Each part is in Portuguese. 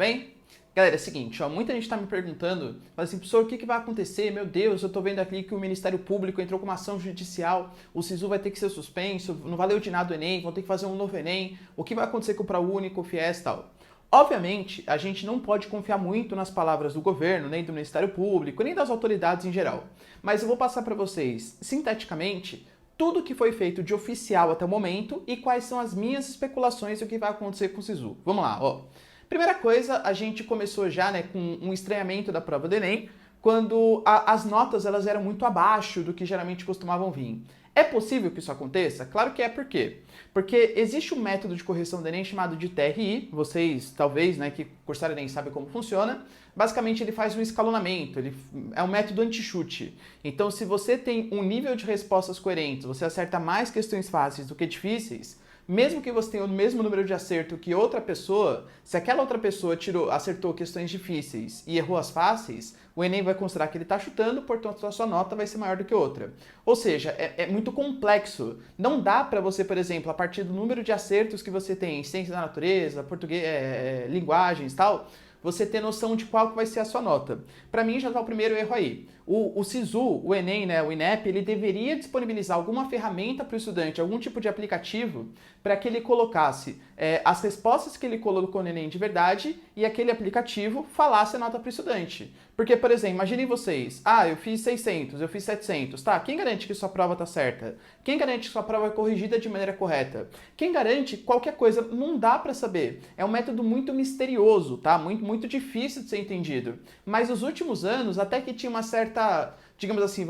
Bem, galera, é o seguinte, ó, muita gente está me perguntando, fala assim, professor, o que vai acontecer? Meu Deus, eu estou vendo aqui que o Ministério Público entrou com uma ação judicial, o SISU vai ter que ser suspenso, não valeu de nada o Enem, vão ter que fazer um novo Enem, o que vai acontecer com o ProUni, com o FIES e tal? Obviamente, a gente não pode confiar muito nas palavras do governo, nem do Ministério Público, nem das autoridades em geral. Mas eu vou passar para vocês, sinteticamente, tudo que foi feito de oficial até o momento e quais são as minhas especulações do que vai acontecer com o SISU. Vamos lá, ó. Primeira coisa, a gente começou já com um estranhamento da prova do Enem, quando as notas elas eram muito abaixo do que geralmente costumavam vir. É possível que isso aconteça? Claro que é, por quê? Porque existe um método de correção do Enem chamado de TRI, vocês talvez que cursaram Enem sabem como funciona. Basicamente ele faz um escalonamento, ele é um método anti-chute. Então se você tem um nível de respostas coerentes, você acerta mais questões fáceis do que difíceis, mesmo que você tenha o mesmo número de acerto que outra pessoa, se aquela outra pessoa acertou questões difíceis e errou as fáceis, o Enem vai considerar que ele está chutando, portanto a sua nota vai ser maior do que outra. Ou seja, é muito complexo. Não dá para você, por exemplo, a partir do número de acertos que você tem em ciência da natureza, português, linguagens e tal, você ter noção de qual que vai ser a sua nota. Para mim já está o primeiro erro aí. O SISU, o Enem, o INEP, ele deveria disponibilizar alguma ferramenta para o estudante, algum tipo de aplicativo, para que ele colocasse as respostas que ele colocou no Enem de verdade e aquele aplicativo falasse a nota para o estudante. Porque, por exemplo, imaginem vocês, eu fiz 600, eu fiz 700, tá? Quem garante que sua prova tá certa? Quem garante que sua prova é corrigida de maneira correta? Quem garante qualquer coisa? Não dá para saber. É um método muito misterioso, tá? Muito difícil de ser entendido. Mas nos últimos anos, até que tinha uma certa, digamos assim,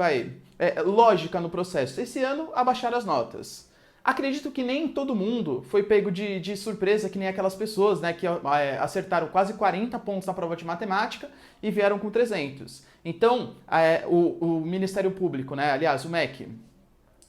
lógica no processo. Esse ano, abaixaram as notas. Acredito que nem todo mundo foi pego de surpresa, que nem aquelas pessoas que acertaram quase 40 pontos na prova de matemática e vieram com 300. Então, o Ministério Público, aliás, o MEC,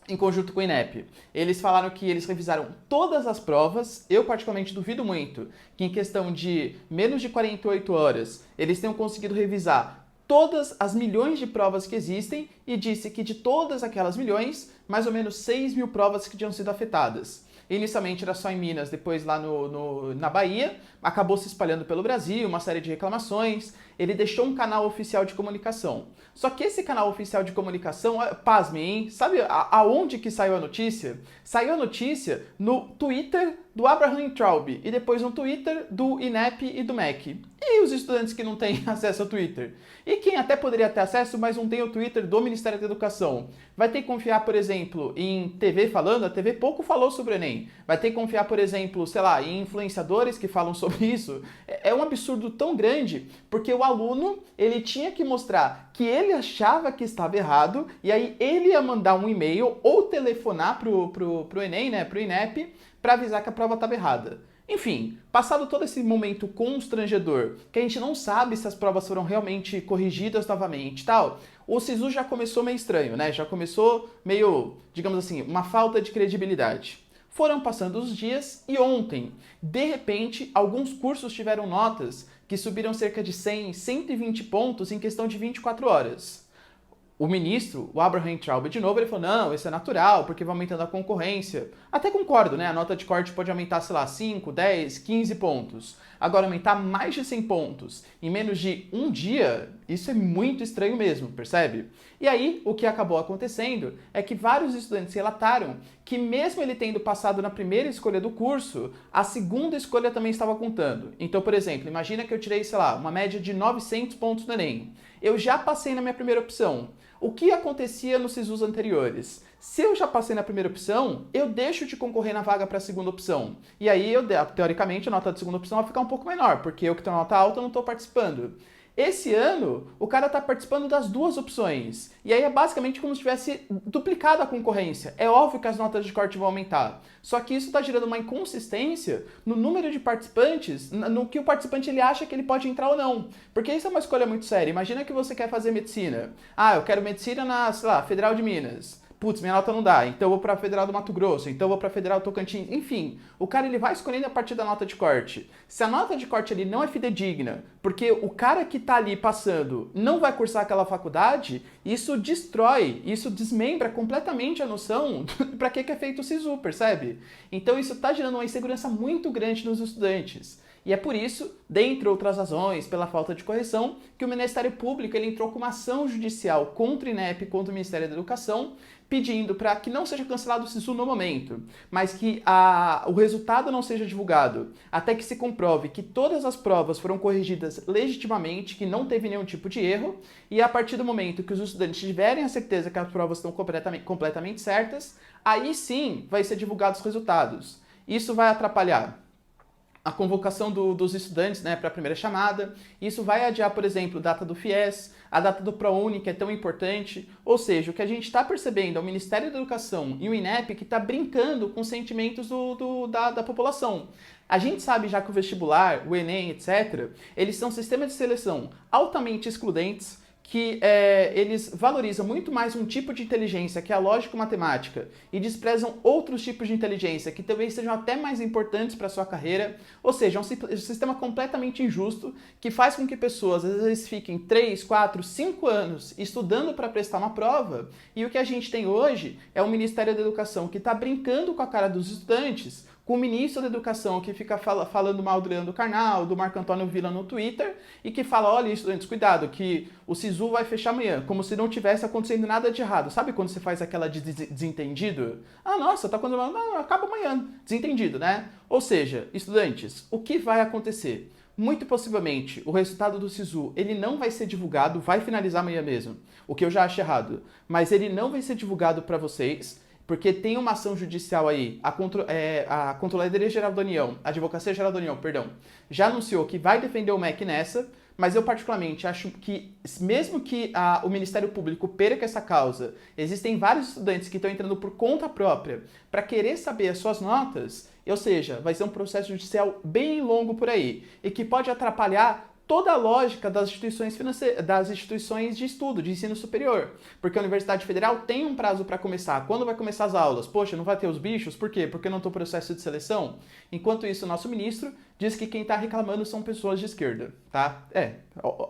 em conjunto com o INEP, eles falaram que eles revisaram todas as provas. Eu particularmente duvido muito que em questão de menos de 48 horas eles tenham conseguido revisar todas as milhões de provas que existem e disse que de todas aquelas milhões, mais ou menos 6 mil provas que tinham sido afetadas. Inicialmente era só em Minas, depois lá na Bahia, acabou se espalhando pelo Brasil, uma série de reclamações. Ele deixou um canal oficial de comunicação. Só que esse canal oficial de comunicação, pasmem, hein? Sabe aonde que saiu a notícia? Saiu a notícia no Twitter do Abraham Traub e depois no Twitter do INEP e do MEC. E os estudantes que não têm acesso ao Twitter? E quem até poderia ter acesso, mas não tem o Twitter do Ministério da Educação? Vai ter que confiar, por exemplo, em TV falando? A TV pouco falou sobre o Enem. Vai ter que confiar, por exemplo, sei lá, em influenciadores que falam sobre isso? É um absurdo tão grande, porque o aluno, ele tinha que mostrar que ele achava que estava errado, e aí ele ia mandar um e-mail ou telefonar pro Enem, pro INEP, para avisar que a prova estava errada. Enfim, passado todo esse momento constrangedor, que a gente não sabe se as provas foram realmente corrigidas novamente e tal, o SISU já começou meio estranho, Já começou meio, digamos assim, uma falta de credibilidade. Foram passando os dias e ontem, de repente, alguns cursos tiveram notas que subiram cerca de 100, 120 pontos em questão de 24 horas. O ministro, o Abraham Traub, de novo, ele falou, não, isso é natural, porque vai aumentando a concorrência. Até concordo, A nota de corte pode aumentar, sei lá, 5, 10, 15 pontos. Agora, aumentar mais de 100 pontos em menos de um dia, isso é muito estranho mesmo, percebe? E aí, o que acabou acontecendo é que vários estudantes relataram que mesmo ele tendo passado na primeira escolha do curso, a segunda escolha também estava contando. Então, por exemplo, imagina que eu tirei, sei lá, uma média de 900 pontos no Enem. Eu já passei na minha primeira opção. O que acontecia nos SISUs anteriores? Se eu já passei na primeira opção, eu deixo de concorrer na vaga para a segunda opção. E aí, teoricamente, a nota da segunda opção vai ficar um pouco menor, porque eu que tenho nota alta não estou participando. Esse ano, o cara está participando das duas opções. E aí é basicamente como se tivesse duplicado a concorrência. É óbvio que as notas de corte vão aumentar. Só que isso está gerando uma inconsistência no número de participantes, no que o participante ele acha que ele pode entrar ou não. Porque isso é uma escolha muito séria. Imagina que você quer fazer medicina. Eu quero medicina na, sei lá, Federal de Minas. Putz, minha nota não dá, então eu vou para a Federal do Mato Grosso, então eu vou para a Federal do Tocantins, enfim. O cara ele vai escolhendo a partir da nota de corte. Se a nota de corte ali não é fidedigna, porque o cara que está ali passando não vai cursar aquela faculdade, isso destrói, isso desmembra completamente a noção para que é feito o SISU, percebe? Então isso está gerando uma insegurança muito grande nos estudantes. E é por isso, dentre outras razões, pela falta de correção, que o Ministério Público ele entrou com uma ação judicial contra o INEP e contra o Ministério da Educação, pedindo para que não seja cancelado o SISU no momento, mas que o resultado não seja divulgado, até que se comprove que todas as provas foram corrigidas legitimamente, que não teve nenhum tipo de erro, e a partir do momento que os estudantes tiverem a certeza que as provas estão completamente certas, aí sim vai ser divulgados os resultados. Isso vai atrapalhar a convocação dos estudantes, né, para a primeira chamada. Isso vai adiar, por exemplo, a data do FIES, a data do ProUni, que é tão importante. Ou seja, o que a gente está percebendo é o Ministério da Educação e o INEP que está brincando com os sentimentos da população. A gente sabe já que o vestibular, o Enem, etc., eles são sistemas de seleção altamente excludentes, que eles valorizam muito mais um tipo de inteligência, que é a lógico-matemática, e desprezam outros tipos de inteligência, que talvez sejam até mais importantes para a sua carreira. Ou seja, é um sistema completamente injusto, que faz com que pessoas, às vezes, fiquem 3, 4, 5 anos estudando para prestar uma prova, e o que a gente tem hoje é o Ministério da Educação que está brincando com a cara dos estudantes, com o ministro da Educação que fica falando mal do Leandro Carnal, do Marco Antônio Villa no Twitter, e que fala, olha, estudantes, cuidado, que o SISU vai fechar amanhã, como se não tivesse acontecendo nada de errado. Sabe quando você faz aquela de desentendido? Ah, nossa, tá quando... Não, acaba amanhã. Desentendido, né? Ou seja, estudantes, o que vai acontecer? Muito possivelmente, o resultado do SISU, ele não vai ser divulgado, vai finalizar amanhã mesmo, o que eu já acho errado, mas ele não vai ser divulgado para vocês, porque tem uma ação judicial aí, a Controladoria Geral da União, a Advocacia Geral da União, perdão, já anunciou que vai defender o MEC nessa, mas eu particularmente acho que, mesmo que o Ministério Público perca essa causa, existem vários estudantes que estão entrando por conta própria para querer saber as suas notas, ou seja, vai ser um processo judicial bem longo por aí, e que pode atrapalhar toda a lógica das instituições de estudo, de ensino superior. Porque a Universidade Federal tem um prazo para começar. Quando vai começar as aulas? Poxa, não vai ter os bichos? Por quê? Porque não estou no processo de seleção? Enquanto isso, o nosso ministro diz que quem está reclamando são pessoas de esquerda, tá?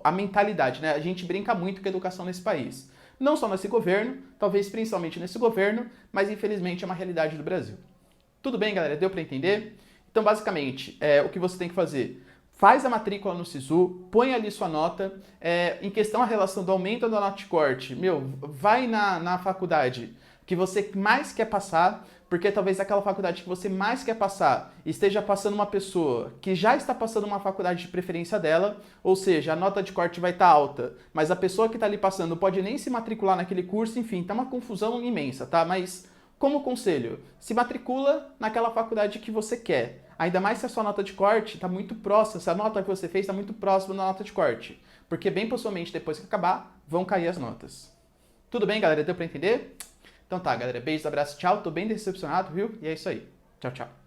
A mentalidade, né? A gente brinca muito com a educação nesse país. Não só nesse governo, talvez principalmente nesse governo, mas infelizmente é uma realidade do Brasil. Tudo bem, galera? Deu para entender? Então, basicamente, o que você tem que fazer? Faz a matrícula no SISU, põe ali sua nota. Em questão a relação do aumento da nota de corte, vai na faculdade que você mais quer passar, porque talvez aquela faculdade que você mais quer passar esteja passando uma pessoa que já está passando uma faculdade de preferência dela, ou seja, a nota de corte vai estar alta, mas a pessoa que está ali passando pode nem se matricular naquele curso, enfim, tá uma confusão imensa, tá? Mas, como conselho, se matricula naquela faculdade que você quer. Ainda mais se a sua nota de corte está muito próxima, se a nota que você fez está muito próxima da nota de corte. Porque bem possivelmente, depois que acabar, vão cair as notas. Tudo bem, galera? Deu para entender? Então tá, galera. Beijos, abraço, tchau. Tô bem decepcionado, viu? E é isso aí. Tchau, tchau.